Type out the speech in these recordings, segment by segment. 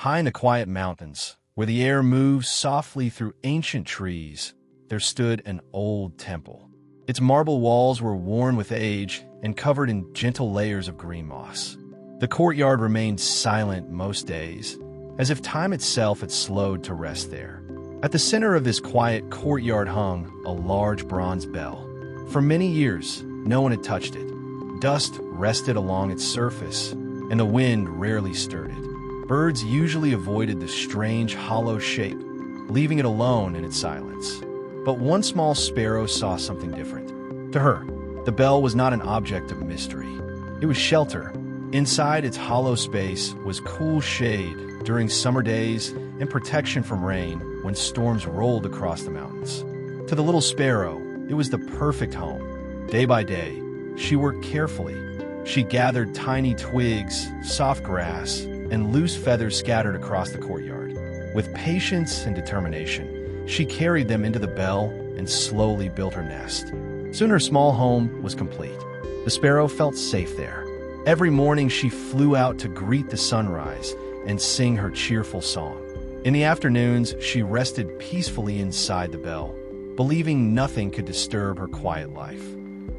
High in the quiet mountains, where the air moves softly through ancient trees, there stood an old temple. Its marble walls were worn with age and covered in gentle layers of green moss. The courtyard remained silent most days, as if time itself had slowed to rest there. At the center of this quiet courtyard hung a large bronze bell. For many years, no one had touched it. Dust rested along its surface, and the wind rarely stirred it. Birds usually avoided the strange, hollow shape, leaving it alone in its silence. But one small sparrow saw something different. To her, the bell was not an object of mystery. It was shelter. Inside its hollow space was cool shade during summer days and protection from rain when storms rolled across the mountains. To the little sparrow, it was the perfect home. Day by day, she worked carefully. She gathered tiny twigs, soft grass, and loose feathers scattered across the courtyard. With patience and determination, she carried them into the bell and slowly built her nest. Soon her small home was complete. The sparrow felt safe there. Every morning she flew out to greet the sunrise and sing her cheerful song. In the afternoons, she rested peacefully inside the bell, believing nothing could disturb her quiet life.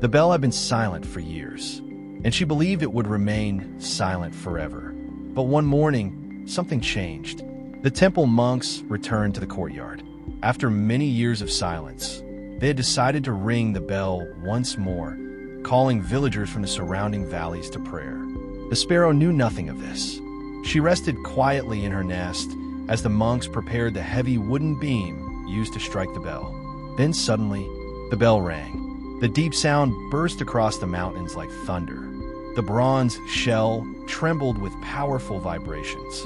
The bell had been silent for years, and she believed it would remain silent forever. But one morning, something changed. The temple monks returned to the courtyard. After many years of silence, they had decided to ring the bell once more, calling villagers from the surrounding valleys to prayer. The sparrow knew nothing of this. She rested quietly in her nest as the monks prepared the heavy wooden beam used to strike the bell. Then suddenly, the bell rang. The deep sound burst across the mountains like thunder. The bronze shell trembled with powerful vibrations.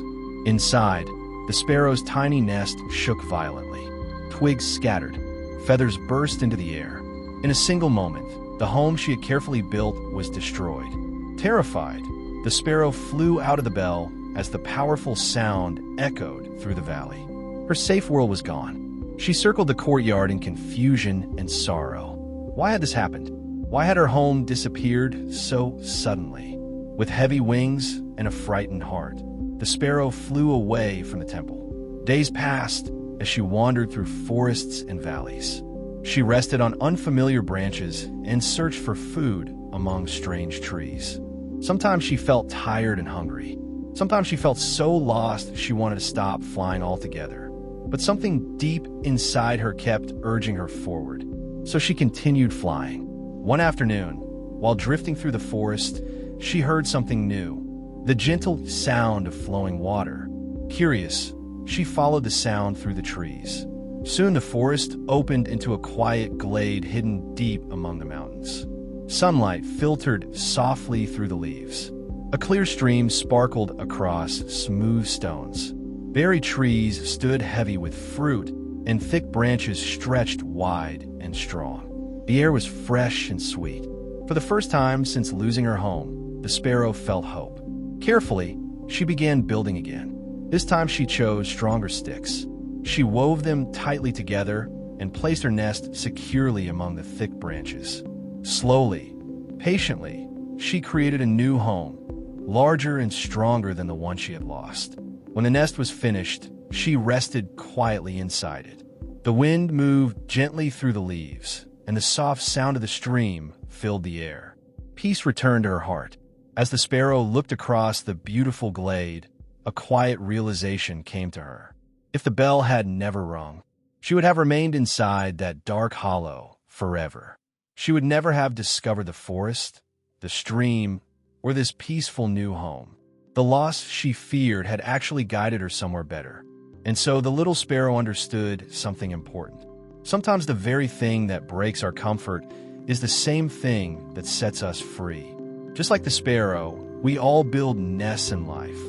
Inside, the sparrow's tiny nest shook violently. Twigs scattered. Feathers burst into the air. In a single moment, the home she had carefully built was destroyed. Terrified, the sparrow flew out of the bell as the powerful sound echoed through the valley. Her safe world was gone. She circled the courtyard in confusion and sorrow. Why had this happened? Why had her home disappeared so suddenly? With heavy wings and a frightened heart, the sparrow flew away from the temple. Days passed as she wandered through forests and valleys. She rested on unfamiliar branches and searched for food among strange trees. Sometimes she felt tired and hungry. Sometimes she felt so lost she wanted to stop flying altogether. But something deep inside her kept urging her forward. So she continued flying. One afternoon, while drifting through the forest, she heard something new, the gentle sound of flowing water. Curious, she followed the sound through the trees. Soon the forest opened into a quiet glade hidden deep among the mountains. Sunlight filtered softly through the leaves. A clear stream sparkled across smooth stones. Berry trees stood heavy with fruit, and thick branches stretched wide and strong. The air was fresh and sweet. For the first time since losing her home, the sparrow felt hope. Carefully, she began building again. This time she chose stronger sticks. She wove them tightly together and placed her nest securely among the thick branches. Slowly, patiently, she created a new home, larger and stronger than the one she had lost. When the nest was finished, she rested quietly inside it. The wind moved gently through the leaves, and the soft sound of the stream filled the air. Peace returned to her heart. As the sparrow looked across the beautiful glade, a quiet realization came to her. If the bell had never rung, she would have remained inside that dark hollow forever. She would never have discovered the forest, the stream, or this peaceful new home. The loss she feared had actually guided her somewhere better. And so the little sparrow understood something important. Sometimes the very thing that breaks our comfort is the same thing that sets us free. Just like the sparrow, we all build nests in life,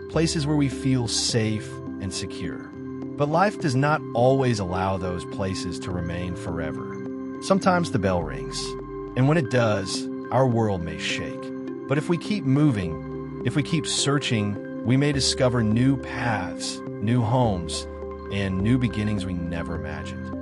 places where we feel safe and secure. But life does not always allow those places to remain forever. Sometimes the bell rings, and when it does, our world may shake. But if we keep moving, if we keep searching, we may discover new paths, new homes, and new beginnings we never imagined.